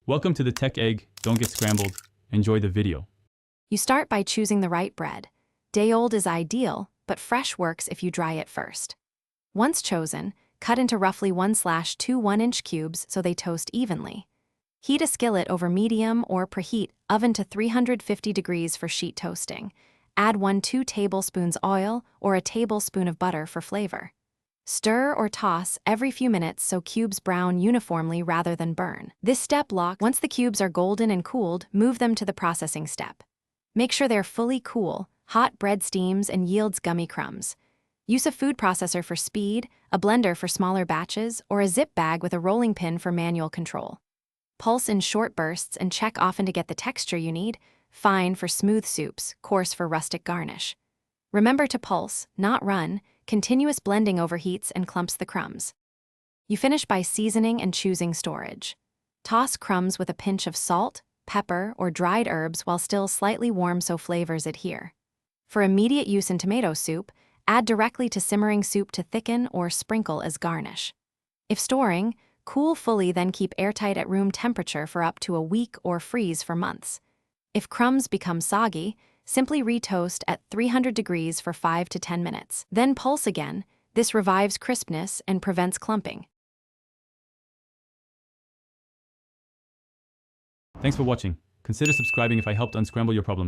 Welcome to the Tech Egg. Don't get scrambled. Enjoy the video. You start by choosing the right bread. Day-old is ideal, but fresh works if you dry it first. Once chosen, cut into roughly 1/2 1-inch cubes so they toast evenly. Heat a skillet over medium or preheat oven to 350 degrees for sheet toasting. Add 1-2 tablespoons oil or a tablespoon of butter for flavor. Stir or toss every few minutes so cubes brown uniformly rather than burn. This step locks. Once the cubes are golden and cooled, move them to the processing step. Make sure they're fully cool. Hot bread steams and yields gummy crumbs. Use a food processor for speed, a blender for smaller batches, or a zip bag with a rolling pin for manual control. Pulse in short bursts and check often to get the texture you need, fine for smooth soups, coarse for rustic garnish. Remember to pulse, not run. Continuous blending overheats and clumps the crumbs. You finish by seasoning and choosing storage. Toss crumbs with a pinch of salt, pepper, or dried herbs while still slightly warm so flavors adhere. For immediate use in tomato soup, add directly to simmering soup to thicken or sprinkle as garnish. If storing, cool fully, then keep airtight at room temperature for up to a week or freeze for months. If crumbs become soggy, simply retoast at 300 degrees for 5 to 10 minutes. Then pulse again. This revives crispness and prevents clumping. Thanks for watching. Consider subscribing if I helped unscramble your problems.